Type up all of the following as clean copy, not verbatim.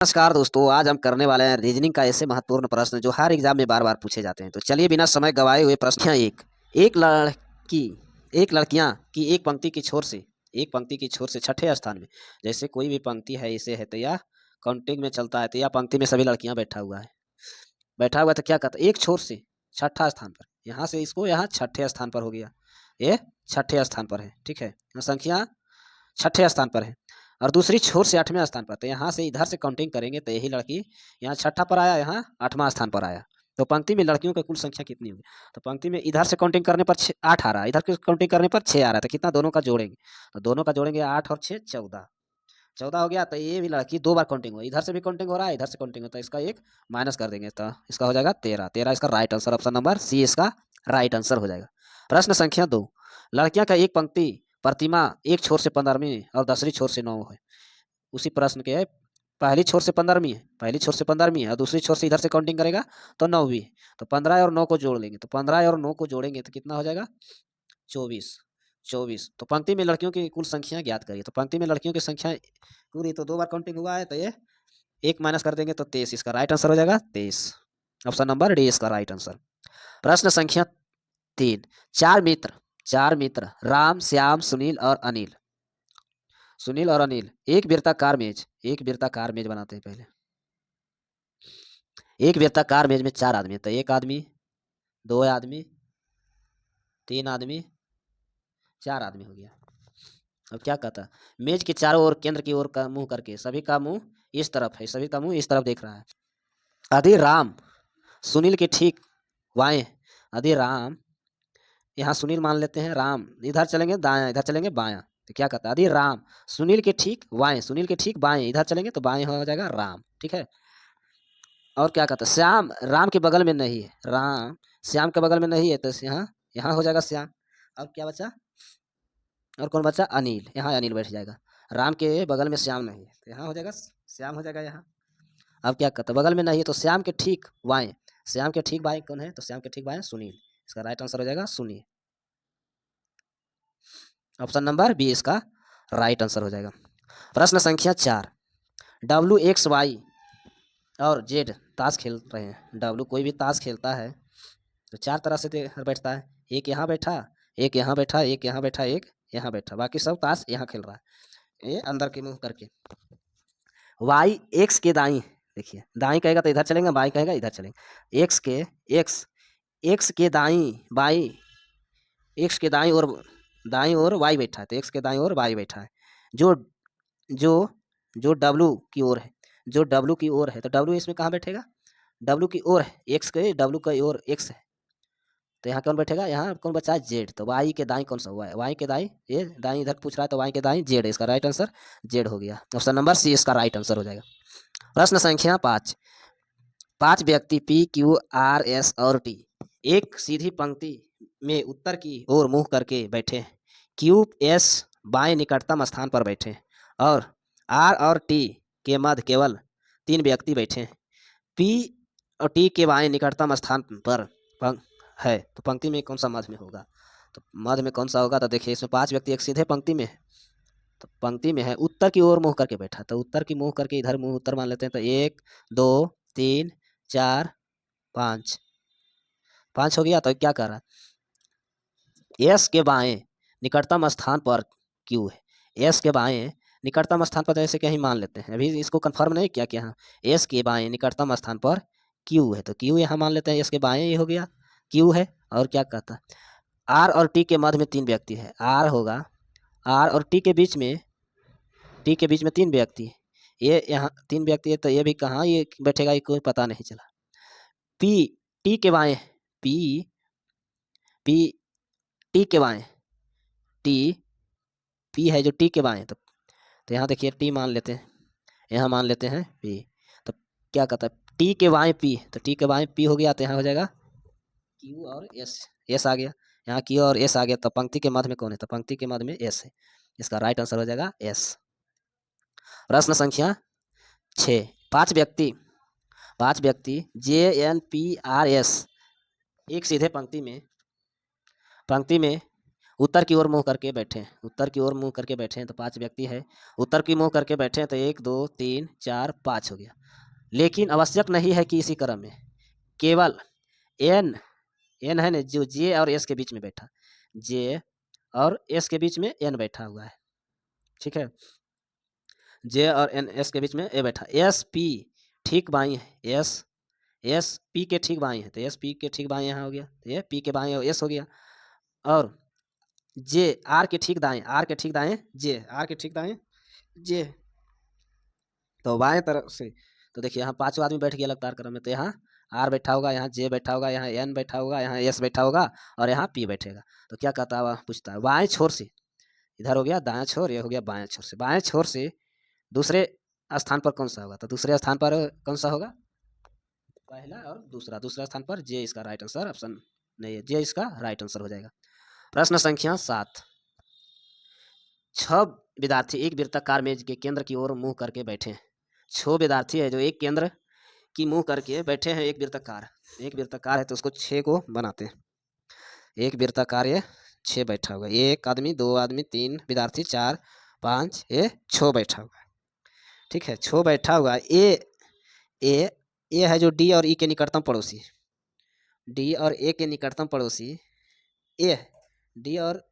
नमस्कार दोस्तों, आज हम करने वाले हैं रीजनिंग का ऐसे महत्वपूर्ण प्रश्न जो हर एग्जाम में बार बार पूछे जाते हैं। तो चलिए बिना समय गवाए हुए प्रश्न एक एक लड़की एक लड़कियां की एक पंक्ति की छोर से छठे स्थान में। जैसे कोई भी पंक्ति है इसे है तो यह काउंटिंग में चलता है, तो यह पंक्ति में सभी लड़कियां बैठा हुआ तो क्या कहता है, एक छोर से छठा स्थान पर, यहाँ से इसको यहाँ छठे स्थान पर हो गया, ये छठे स्थान पर है। ठीक है, संख्या छठे स्थान पर है और दूसरी छोर से आठवें स्थान पर। तो यहाँ से इधर से काउंटिंग करेंगे तो यही लड़की यहाँ छठा पर आया, यहाँ आठवां स्थान पर आया। तो पंक्ति में लड़कियों की कुल संख्या कितनी होगी? तो पंक्ति में इधर से काउंटिंग करने पर 8 आ रहा है, इधर की काउंटिंग करने पर 6 आ रहा है। तो कितना दोनों का जोड़ेंगे? तो दोनों का जोड़ेंगे 8 और 6 14, 14 हो गया। तो ये भी लड़की दो बार काउंटिंग हुआ, इधर से भी काउंटिंग हो रहा है, इधर से काउंटिंग होता है, इसका एक माइनस कर देंगे तो इसका हो जाएगा 13। 13 इसका right answer, option number C इसका राइट आंसर हो जाएगा। प्रश्न संख्या 2, लड़कियां का एक पंक्ति प्रतिमा एक छोर से 15वीं और दूसरी छोर से 9 है। उसी प्रश्न के पहली छोर से 15वीं है, पहली छोर से 15वीं है और दूसरी छोर से इधर से काउंटिंग करेगा तो 9वीं है। तो 15 और 9 को जोड़ लेंगे, तो 15 और 9 को जोड़ेंगे तो कितना हो जाएगा? 24। 24 तो पंक्ति में लड़कियों की कुल संख्या ज्ञात करिए। तो पंक्ति में लड़कियों की संख्या पूरी तो दो बार काउंटिंग हुआ है, तो ये एक माइनस कर देंगे तो 23 इसका राइट आंसर हो जाएगा। 23, ऑप्शन नंबर डी इसका राइट आंसर। प्रश्न संख्या 3, चार मित्र राम, श्याम, सुनील और अनिल एक वृत्ताकार मेज बनाते हैं। पहले एक वृत्ताकार मेज में 4 आदमी, तो एक आदमी, 2 आदमी, 3 आदमी, 4 आदमी हो गया। अब क्या कहता है, मेज के चारों ओर केंद्र की ओर का मुंह करके, सभी का मुंह इस तरफ है, सभी का मुंह इस तरफ देख रहा है। यदि राम सुनील के ठीक बाएं, यदि राम, यहाँ सुनील मान लेते हैं, राम इधर चलेंगे दायां, इधर चलेंगे बायां, तो क्या कहता है, यदि राम सुनील के ठीक बाएं, इधर चलेंगे तो बाएं हो जाएगा राम। ठीक है, और क्या कहता है, श्याम राम के बगल में नहीं है, राम श्याम के बगल में नहीं है, तो यहाँ यहाँ हो जाएगा श्याम। अब क्या बचा, और कौन बचा? अनिल, यहाँ अनिल बैठ जाएगा। राम के बगल में श्याम नहीं है, तो यहाँ हो जाएगा श्याम हो जाएगा यहाँ। अब क्या कहते हैं, बगल में नहीं है तो श्याम के ठीक बाएं, श्याम के ठीक बाएं कौन है? तो श्याम के ठीक बाएं सुनील, इसका राइट आंसर हो जाएगा सुनील, ऑप्शन नंबर बी इसका राइट आंसर हो जाएगा। प्रश्न संख्या 4, डब्ल्यू एक्स वाई और जेड ताश खेल रहे हैं। डब्ल्यू कोई भी ताश खेलता है तो 4 तरह से बैठता है, एक यहाँ बैठा, एक यहाँ बैठा, एक यहाँ बैठा, एक यहाँ बैठा, बाकी सब ताश यहाँ खेल रहा है, ये अंदर के मुंह करके। वाई एक्स के दाई, देखिए दाई कहेगा तो इधर चलेंगे, बाई कहेगा इधर चलेंगे। एक्स के दाई बाई, एक्स के दाई और वाई बैठा है, तो एक्स के दाई और वाई बैठा है। जो जो जो डब्ल्यू की ओर है, जो डब्ल्यू की ओर है, तो डब्ल्यू इसमें कहाँ बैठेगा? डब्ल्यू की ओर है, एक्स के डब्ल्यू की ओर एक्स है, तो यहाँ कौन बैठेगा? यहाँ कौन बचा है? जेड। तो वाई के दाई कौन सा हुआ है? वाई के दाई, ये दाई इधर पूछ रहा है, तो वाई के दाई जेड है, इसका राइट आंसर जेड हो गया, ऑप्शन नंबर सी इसका राइट आंसर हो जाएगा। प्रश्न संख्या 5, 5 व्यक्ति पी क्यू आर एस और टी एक सीधी पंक्ति में उत्तर की ओर मुंह करके बैठे। क्यू एस बाएं निकटतम स्थान पर बैठे और आर और टी के मध्य केवल 3 व्यक्ति बैठे। पी और टी के बाएं निकटतम स्थान पर है, तो पंक्ति में कौन सा मध्य में होगा? तो मध्य में कौन सा होगा? तो देखिए इसमें 5 व्यक्ति एक सीधे पंक्ति में है, तो पंक्ति में है, उत्तर की ओर मुंह करके बैठा, तो उत्तर की मुंह करके इधर मुंह उत्तर मान लेते हैं, तो 1 2 3 4 5, 5 हो गया। तो क्या कर रहा है, एस के बाएं निकटतम स्थान पर क्यू है, एस के बाएं निकटतम स्थान पर, जैसे कहीं मान लेते हैं, अभी इसको कंफर्म नहीं किया कि हाँ एस के बाएं निकटतम स्थान पर क्यू है, तो क्यू यहाँ मान लेते हैं, एस के बाएं ये हो गया क्यू है। और क्या कहता है, आर और टी के मध्य में 3 व्यक्ति है, आर होगा, आर और टी के बीच में 3 व्यक्ति है, ये यहाँ 3 व्यक्ति है, तो ये भी कहाँ ये बैठेगा, ये कोई पता नहीं चला। पी टी के बाएं, पी पी टी के बाएं, टी पी है जो टी के बाएं, तो यहाँ देखिए टी मान लेते हैं, यहाँ मान लेते हैं पी, तो क्या कहता है, टी के बाएं पी, तो टी के बाएं पी हो गया, तो यहाँ हो जाएगा क्यू और एस, एस आ गया, यहाँ क्यू और एस आ गया, तो पंक्ति के मध्य में कौन है? तो पंक्ति के मध्य में एस है, इसका राइट आंसर हो जाएगा एस। प्रश्न संख्या 6, 5 व्यक्ति J N P R S एक सीधे पंक्ति में उत्तर की ओर मुंह करके बैठे हैं, उत्तर की ओर मुंह करके बैठे हैं तो 5 व्यक्ति है। उत्तर की मुंह करके बैठे हैं तो 1 2 3 4 5 हो गया। लेकिन आवश्यक नहीं है कि इसी क्रम में, केवल एन, एन है ना जो जे और एस के बीच में बैठा, जे और एस के बीच में एन बैठा हुआ है, ठीक है। जे और एन एस के बीच में ए बैठा, एस पी ठीक बाई है, एस एस पी के ठीक बाई है तो एस पी के ठीक बाई यहाँ हो गया, तो ये पी के बाई एस हो गया। और जे आर के ठीक दाएं, आर के ठीक दाएं जे, आर के ठीक दाएं जे, तो बाएं तरफ से तो देखिए यहाँ 5 आदमी बैठ गया लगातार क्रम में, तो यहाँ आर बैठा होगा, यहाँ जे बैठा होगा, यहाँ एन बैठा होगा, यहाँ एस बैठा होगा और यहाँ पी बैठेगा। तो क्या कहता है, पूछता है बाएं छोर से, इधर हो गया दाएं छोर, ये हो गया बाएं छोर से, बाएं छोर से दूसरे स्थान पर कौन सा होगा, तो दूसरे स्थान पर कौन सा होगा, पहला और दूसरा, दूसरा स्थान पर जे इसका राइट आंसर, ऑप्शन नहीं है, जे इसका राइट आंसर हो जाएगा। प्रश्न संख्या 7, 6 विद्यार्थी एक वृत्ताकार मेज के केंद्र की ओर मुंह करके बैठे हैं। 6 विद्यार्थी है जो एक केंद्र की मुंह करके बैठे हैं, एक वृत्ताकार है तो उसको 6 को बनाते हैं, एक वृत्ताकार ये 6 बैठा हुआ, एक आदमी, 2 आदमी, 3 विद्यार्थी, 4 5 ये 6 बैठा हुआ, ठीक है। 6 बैठा हुआ, ए है जो डी और ई के निकटतम पड़ोसी, डी और ए के निकटतम पड़ोसी ए, डी और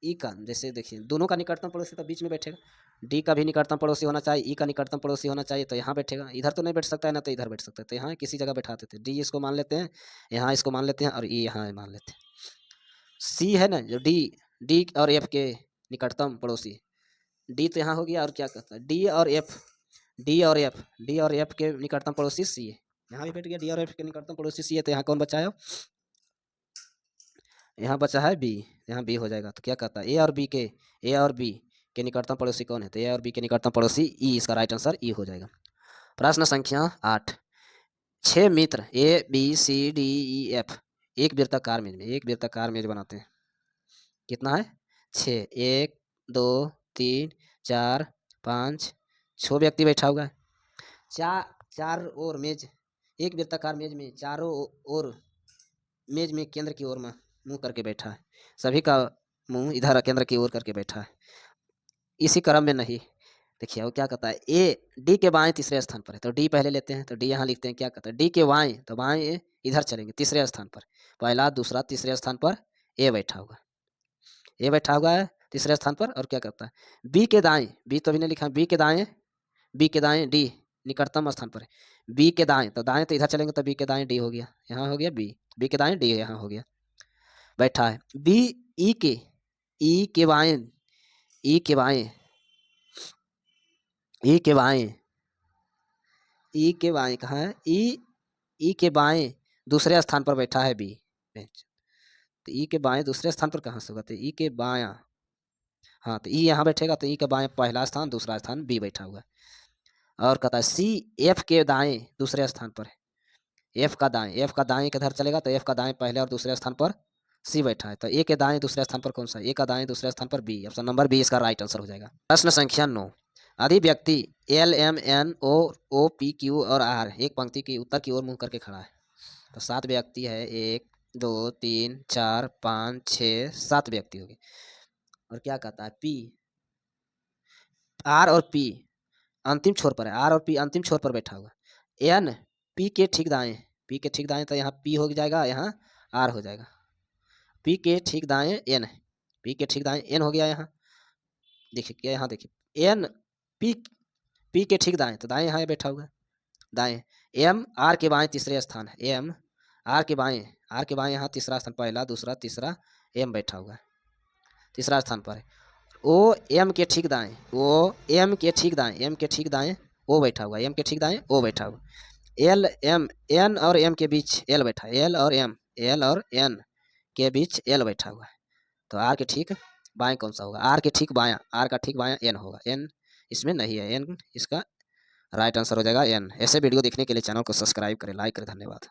ई का, जैसे देखिए दोनों का निकटतम पड़ोसी तो बीच में बैठेगा, डी का भी निकटतम पड़ोसी होना चाहिए, ई का निकटतम पड़ोसी होना चाहिए, तो यहाँ बैठेगा, इधर तो नहीं बैठ सकता है ना, तो इधर बैठ सकता है, तो यहाँ किसी जगह बैठा देते हैं, डी इसको मान लेते हैं, यहाँ इसको मान लेते हैं और ई यहाँ मान लेते हैं। सी है ना जो डी और एफ के निकटतम पड़ोसी, डी तो यहाँ हो गया, और क्या कहता है डी और एफ के निकटतम पड़ोसी सी है, यहाँ भी बैठ गया, डी और एफ के निकटतम पड़ोसी सी है, तो यहाँ कौन बचा है, यहाँ बचा है बी, यहाँ बी हो जाएगा। तो क्या कहता है ए और बी के निकटतम पड़ोसी कौन है, तो ए और बी के निकटतम पड़ोसी ई, इसका राइट आंसर ई हो जाएगा। प्रश्न संख्या 8, 6 मित्र A B C D E F एक वृत्ताकार मेज बनाते हैं, कितना है 6, 1 2 3 4 5 6 व्यक्ति बैठा हुआ है, चार और मेज, एक वृत्ताकार मेज में चारों ओर मेज में केंद्र की ओर मुंह करके बैठा है, सभी का मुंह इधर केंद्र की ओर करके बैठा है, इसी क्रम में नहीं। देखिए वो क्या कहता है, ए डी के बाएं तीसरे स्थान पर है, तो डी पहले लेते हैं, तो डी यहाँ लिखते हैं, क्या कहता है डी के बाएं, तो बाएं इधर चलेंगे तीसरे स्थान पर, पहला दूसरा तीसरे स्थान पर ए बैठा हुआ है तीसरे स्थान पर। और क्या करता है बी के दाएं, बी तो अभी नहीं लिखा, बी के दाएं डी निकटतम स्थान पर है, बी के दाएं, तो दाएं तो इधर चलेंगे, तो बी के दाएं डी हो गया, यहाँ हो गया बी के दाएं डी यहाँ हो गया, बैठा है। बी ई के बाएं कहाँ है, ई के बाएं दूसरे स्थान पर बैठा है बी, तो ई के बाएं दूसरे स्थान पर कहाँ से होगा, तो ई के बायां, हाँ तो ई यहाँ बैठेगा, तो ई के बाएं पहला स्थान, दूसरा स्थान बी बैठा हुआ है। और कहता है सी एफ के दाएं दूसरे स्थान पर है, एफ का दाएं किधर चलेगा, तो एफ का दाएं पहले और दूसरे स्थान पर सी बैठा है, तो ए के दाएं दूसरे स्थान पर कौन सा, ए का दाएं दूसरे स्थान पर बी, ऑप्शन नंबर बी इसका राइट आंसर हो जाएगा। प्रश्न संख्या 9, अधि व्यक्ति L M N O P Q और आर एक पंक्ति की उत्तर की ओर मुंह करके खड़ा है, तो 7 व्यक्ति है, 1 2 3 4 5 6 7 व्यक्ति होगी। और क्या कहता है पी, आर और पी अंतिम छोर पर है, आर और पी अंतिम छोर पर बैठा हुआ, एन पी के ठीक दाएं, तो यहाँ पी हो जाएगा, यहाँ आर हो जाएगा, पी के ठीक दाएं एन हो गया, यहाँ देखिए क्या, यहाँ देखिए एन पी के ठीक दाएं, तो दाएं यहाँ बैठा हुआ है, दाएं एम आर के बाएं तीसरे स्थान है, एम आर के बाएं यहाँ तीसरा स्थान, पहला दूसरा तीसरा एम बैठा हुआ है तीसरा स्थान पर है। ओ एम के ठीक दाएं ओ बैठा हुआ, एम के ठीक दाएं ओ बैठा हुआ, एल एम एन और एम के बीच एल बैठा है, एल और एन के बीच एल बैठा हुआ है, तो आर के ठीक बाएं कौन सा होगा, आर का ठीक बायां एन होगा, एन इसमें नहीं है, एन इसका राइट आंसर हो जाएगा एन। ऐसे वीडियो देखने के लिए चैनल को सब्सक्राइब करें, लाइक करें, धन्यवाद।